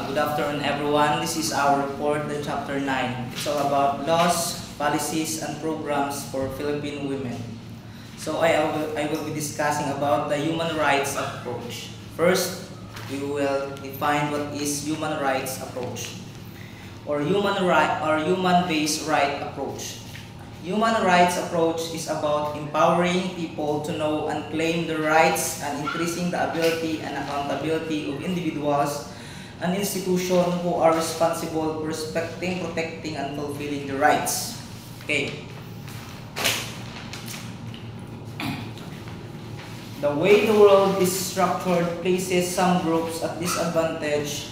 Good afternoon, everyone. This is our report, the chapter 9. It's all about laws, policies, and programs for Philippine women. So I will be discussing about the human rights approach. First, we will define what is human rights approach or human-based right approach. Human rights approach is about empowering people to know and claim their rights and increasing the ability and accountability of individuals and institutions who are responsible for respecting, protecting, and fulfilling the rights. Okay. The way the world is structured places some groups at disadvantage.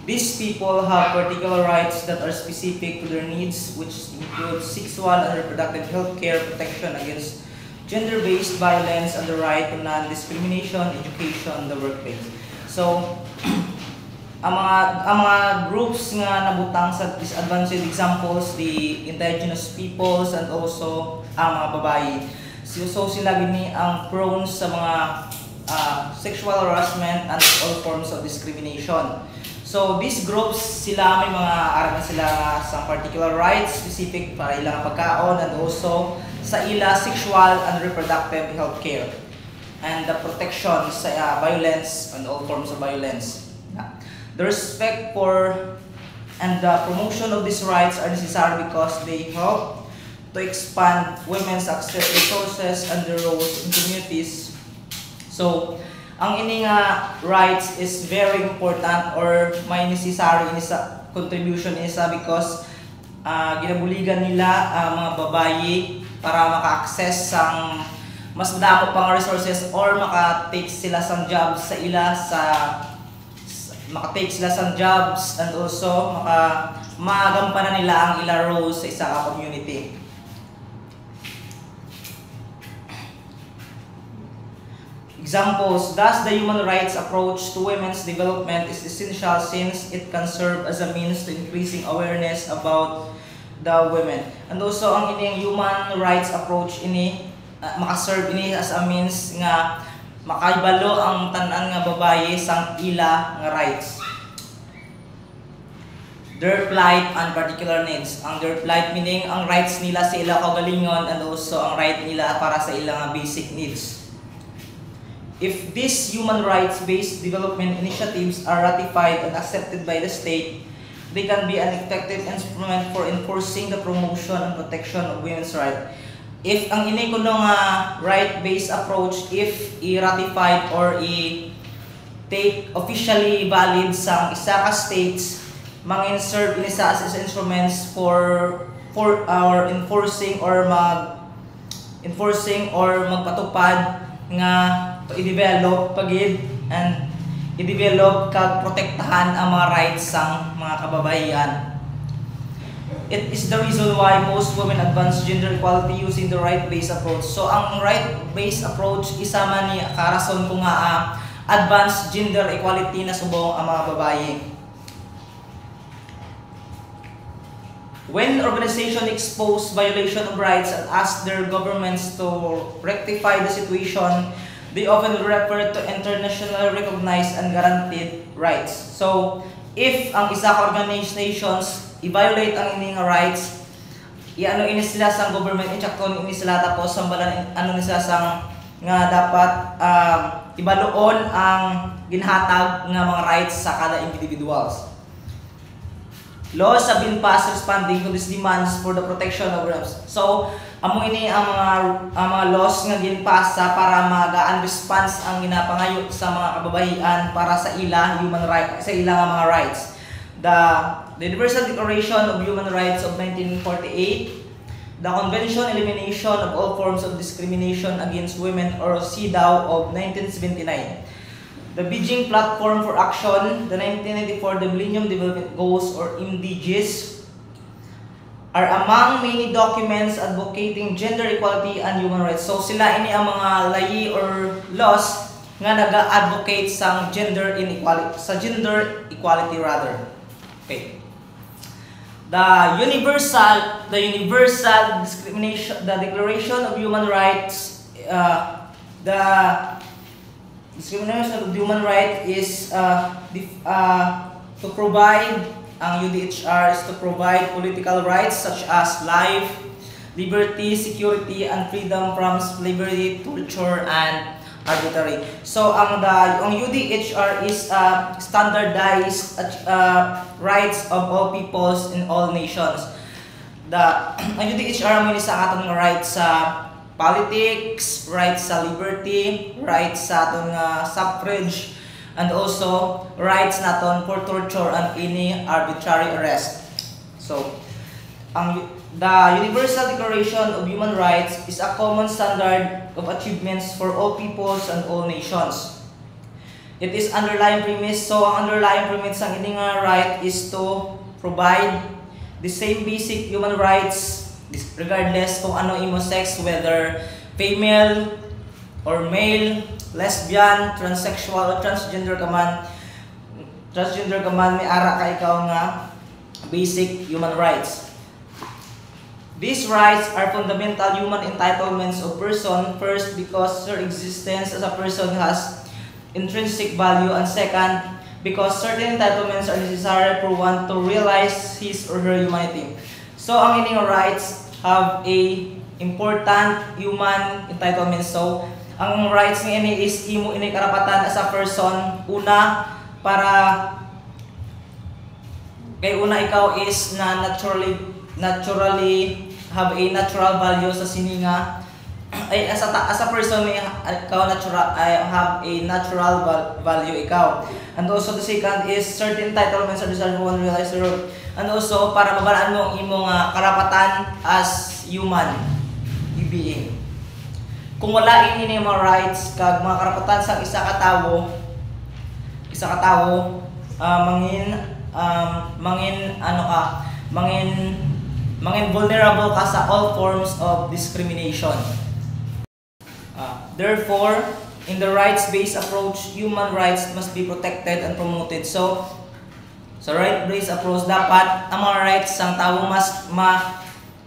These people have particular rights that are specific to their needs, which include sexual and reproductive health care, protection against gender-based violence, and the right to non-discrimination, education, the workplace. So, ang mga groups nga nabutang sa disadvantaged examples, the indigenous peoples and also ang mga babae. So sila gini ang prone sa mga sexual harassment and all forms of discrimination. So these groups, sila may mga araman sila sa particular rights specific para ilang pagkaon and also sa ila sexual and reproductive health care and the protection sa violence and all forms of violence. The respect for and the promotion of these rights are necessary because they help to expand women's access to resources and their roles in communities. So, ang ini nga rights is very important or may necessary ini sa contribution isa because ginabuligan nila mga babae para maka-access sang mas damo pang resources or maka-take sila sang jobs sa ila maka-take sila sang jobs and also magampanan nila ang ila roles sa isa ka community. Examples, thus the human rights approach to women's development is essential since it can serve as a means to increasing awareness about the women. And also ang ining human rights approach ini makaserve ini as a means nga makaibalo ang tanan nga babaye sang ila nga rights. Their plight and particular needs. Ang their plight meaning ang rights nila sa ila kaugalingon and also ang right nila para sa ila nga basic needs. If these human rights-based development initiatives are ratified and accepted by the state, they can be an effective instrument for enforcing the promotion and protection of women's rights. If ang ini kuno nga right-based approach, if i-ratified or i-take officially valid sa isa ka states, mang-insert ini sa as instruments for our enforcing or magpatupad nga i-develop pagid and i-develop kag protektahan ang mga rights sang mga kababaihan. It is the reason why most women advance gender equality using the right-based approach. So ang right-based approach isa man ni karason ko nga advance gender equality na subong ang mga babae. When organizations expose violation of rights and ask their governments to rectify the situation, they often refer to internationally recognized and guaranteed rights. So, if ang isa ka organizations i-violate ang ining rights, i-ano ini sila sa government, i-checkon ini sila tapos sambalan ano ni sila sang nga dapat ibaluon ang ginhatag nga mga rights sa kada individuals. Laws have been passed responding to these demands for the protection of rights. So, amo ini ang mga laws nga ginpasa para magaan response ang ginapangayo sa mga kababaihan para sa ila human rights, sa ila nga mga rights. The Universal Declaration of Human Rights of 1948, the Convention on Elimination of All Forms of Discrimination Against Women or CEDAW of 1979. The Beijing Platform for Action, the 1994 The Millennium Development Goals or MDGs, are among many documents advocating gender equality and human rights. So sila ini ang mga layi or laws nga naga-advocate sa gender equality rather. Okay. The Declaration of Human Rights, the discrimination of human right is to provide, ang UDHR is to provide political rights such as life, liberty, security, and freedom from slavery, torture, and arbitrary. So ang UDHR is standardized rights of all peoples in all nations. Ang UDHR mo sa atong rights sa politics, rights sa liberty, rights sa atong suffrage, and also rights naton for torture and any arbitrary arrest. So the Universal Declaration of Human Rights is a common standard of achievements for all peoples and all nations. It is underlying premise. So ang underlying premise ng ining right is to provide the same basic human rights regardless kung ano imo sex, whether female or male, lesbian, transsexual, transgender ka man, may ara ka ikaw nga basic human rights. These rights are fundamental human entitlements of person, first because their existence as a person has intrinsic value, and second because certain entitlements are necessary for one to realize his or her humanity. So ang ining rights have a important human entitlements. So ang rights ni ini is imo ini karapatan as a person, una para kay una ikaw is na naturally have a natural value sa sininga ay as a person may ikaw natural have a natural value ikaw. And also the second is certain entitlements are deserved one realize the road. And also para mabalaan mo ang imong karapatan as human being. Kung wala ini mga rights kag mga karapatan sa isa ka tawo mangin vulnerable ka sa all forms of discrimination. Therefore, in the rights-based approach, human rights must be protected and promoted. So, sa right-based approach, dapat ang mga rights sang tawo mas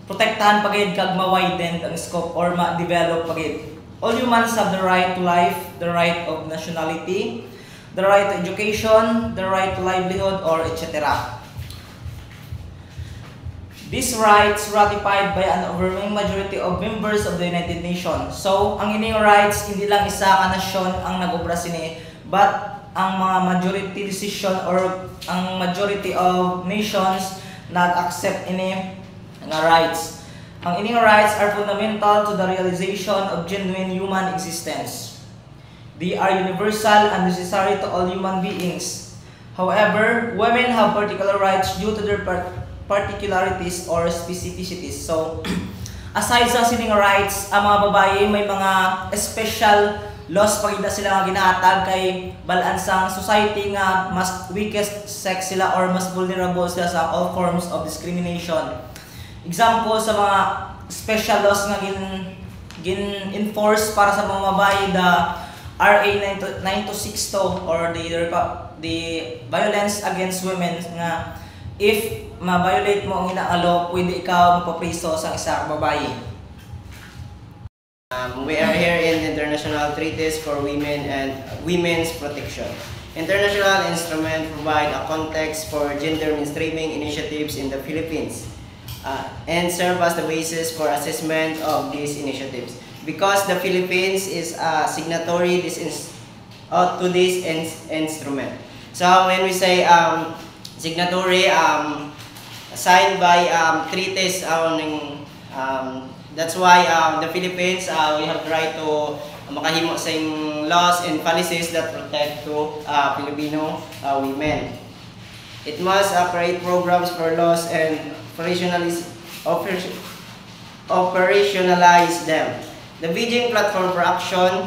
protektahan pagid kag ma-widen ang scope or ma-develop pagid. All humans have the right to life, the right of nationality, the right to education, the right to livelihood, or etc. These rights ratified by an overwhelming majority of members of the United Nations. So, ang ining rights hindi lang isa ka nasyon ang nag-obra sini, but ang mga majority decision or ang majority of nations nag-accept ini nga rights. Ang ining rights are fundamental to the realization of genuine human existence. They are universal and necessary to all human beings. However, women have particular rights due to their particularities or specificities. So, aside sa sining rights, ang mga babae may mga special laws pagida sila nga ginahatag kay balansang society nga mas weakest sex sila or mas vulnerable sila sa all forms of discrimination. Example sa mga special laws nga gin-enforce para sa mga babae, the RA 9262 or the violence against women nga if ma-violate mo ang inaalo, pwede ikaw mapapriso sa isang babae. We are here in International Treaties for Women and Women's Protection. International instruments provide a context for gender mainstreaming initiatives in the Philippines and serve as the basis for assessment of these initiatives. Because the Philippines is a signatory to this instrument. So when we say signatory, signed by treaties, that's why the Philippines, we have the right to makahimo sa laws and policies that protect to Filipino women. It must create programs for laws and operationalize them. The Beijing Platform for Action,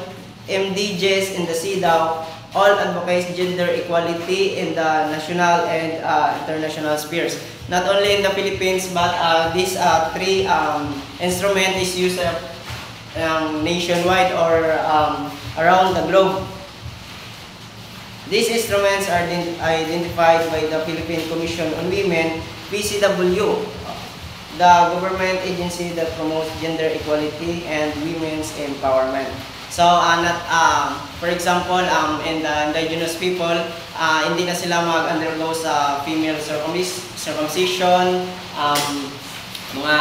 MDGs in the CEDAW, all advocates gender equality in the national and international spheres. Not only in the Philippines, but these three instruments is used nationwide or around the globe. These instruments are identified by the Philippine Commission on Women, PCW, the government agency that promotes gender equality and women's empowerment. So, for example, in the indigenous people, hindi na sila mag-undergo sa female circumcision, mga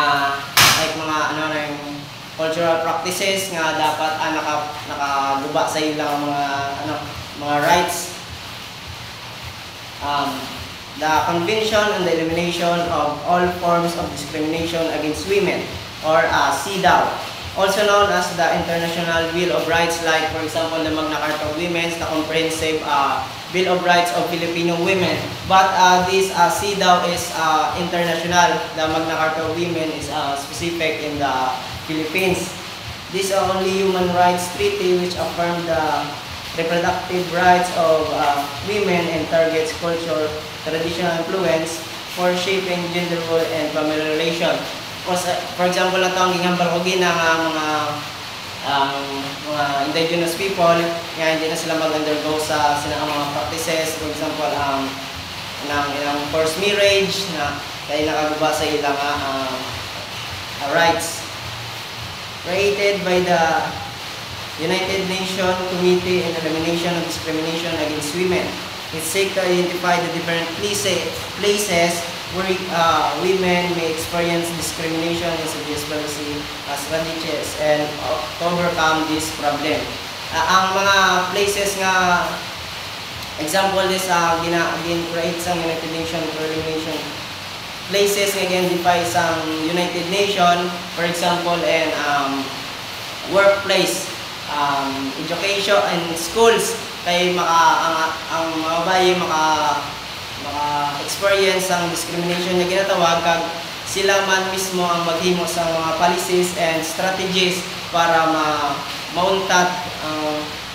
cultural practices nga dapat nakaguba sa ilang mga rights. The Convention on the Elimination of All Forms of Discrimination Against Women, or CEDAW, also known as the International Bill of Rights, like for example the Magna Carta of Women, the Comprehensive Bill of Rights of Filipino Women. But this CEDAW is international. The Magna Carta of Women is specific in the Philippines. This is only human rights treaty which affirmed the reproductive rights of women and targets culture, traditional influence for shaping gender role and family relation. For example, ito ang gingambal ko ng mga indigenous people, nga hindi na sila mag-undergo sa mga practices, for example, ng forced marriage, na kaya nakaguba sa ilang rights. Created by the United Nations Committee on Elimination of Discrimination Against Women. It seeks to identify the different places where women may experience discrimination and suggest policy strategies and to overcome this problem. Ang mga places nga example is gin-create sa United Nations for Elimination places nga identify sa United Nations, for example, and workplace, education and schools, kay ang mga babae maka-experience ang discrimination na ginatawag, kag sila man mismo ang maghimo sa mga policies and strategies para mauntat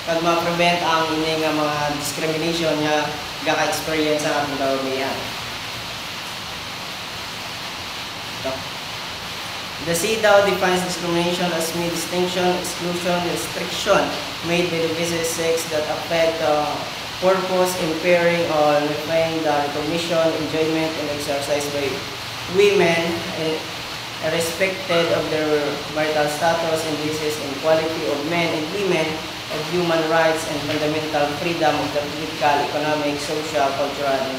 kag ma-prevent ang ini nga mga discrimination nga gaka-experience ang atong kababayan. The CEDAW defines discrimination as mere distinction, exclusion, restriction made by the opposite sex that affect the purpose, impairing or nullifying the recognition, enjoyment, and exercise by women, irrespective of their marital status, and this is inequality of men and women, of human rights and fundamental freedom of the political, economic, social, cultural, and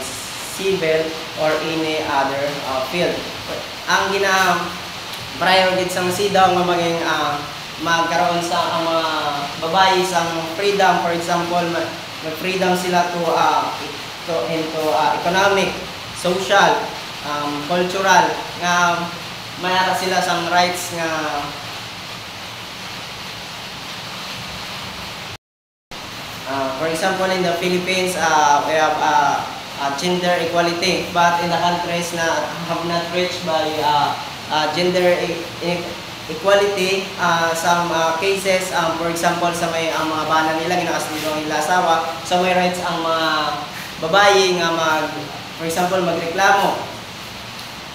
civil, or any other field. Ang prior gid sang CEDAW nga maging magkaroon sa ang mga babae sang freedom, for example, mag-freedom sila into economic, social, cultural, nga mayara sila sang rights nga for example in the Philippines we have gender equality, but in the countries na have not reached by gender equality, some cases, for example, sa may mga bana nila, ginakastigo ang ila asawa, so may rights ang mga babae nga for example, magreklamo.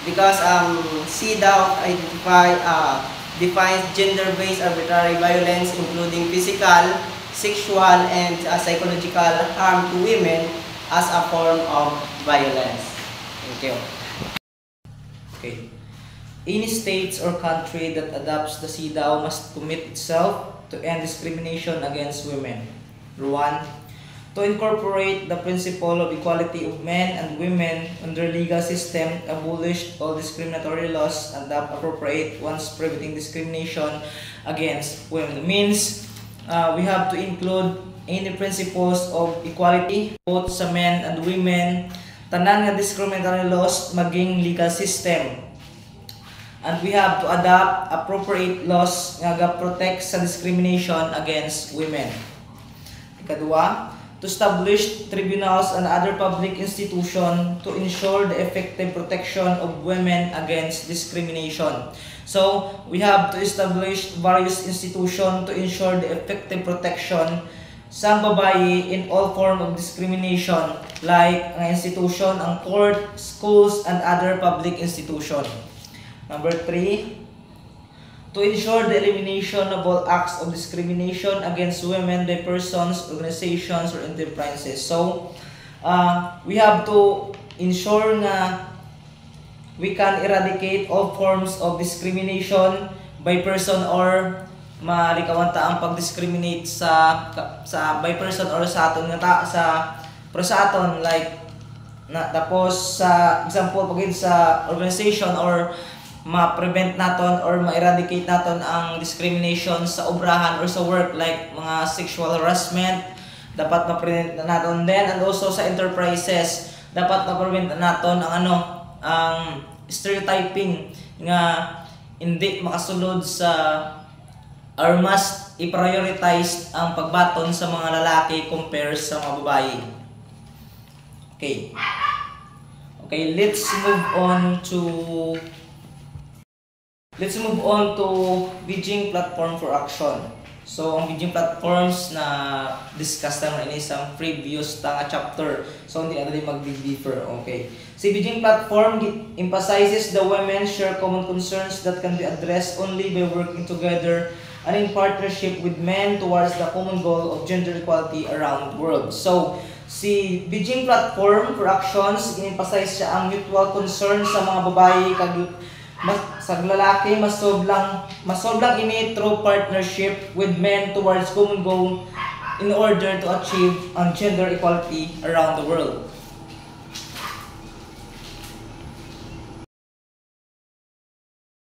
Because CEDAW defines gender-based arbitrary violence, including physical, sexual, and psychological harm to women as a form of violence. Thank you. Okay. Any states or country that adopts the CEDAW must commit itself to end discrimination against women. 1. To incorporate the principle of equality of men and women in their legal system, abolish all discriminatory laws, and adopt appropriate ones preventing discrimination against women. It means we have to include any principles of equality both sa men and women, tanan nga discriminatory laws maging legal system. And we have to adopt appropriate laws nga ga-protect sa discrimination against women. Ikadua, to establish tribunals and other public institutions to ensure the effective protection of women against discrimination. So, we have to establish various institutions to ensure the effective protection sa babae in all forms of discrimination, like ang institution, ang court, schools, and other public institutions. Number 3, to ensure the elimination of all acts of discrimination against women by persons, organizations, or enterprises. So, we have to ensure na we can eradicate all forms of discrimination by person or malikawan ta ang pag-discriminate sa by person or sa aton nga sa aton like tapos sa example pagin sa organization or ma-prevent naton or ma-eradicate naton ang discrimination sa obrahan or sa work like mga sexual harassment dapat ma-prevent naton then and also sa enterprises dapat ma-prevent naton ang ang stereotyping nga hindi makasulod sa or must i-prioritize ang pagbaton sa mga lalaki compare sa mga babae. Okay. Okay, let's move on to Beijing Platform for Action. So, ang Beijing platforms na discuss naman ini sa previous chapter. So, hindi natin mag-differ. Okay. Si Beijing platform emphasizes the women share common concerns that can be addressed only by working together and in partnership with men towards the common goal of gender equality around the world. So, si Beijing Platform for Actions, in-emphasize siya ang mutual concern sa mga babae sa lalaki masoblang ini through partnership with men towards common goal in order to achieve gender equality around the world.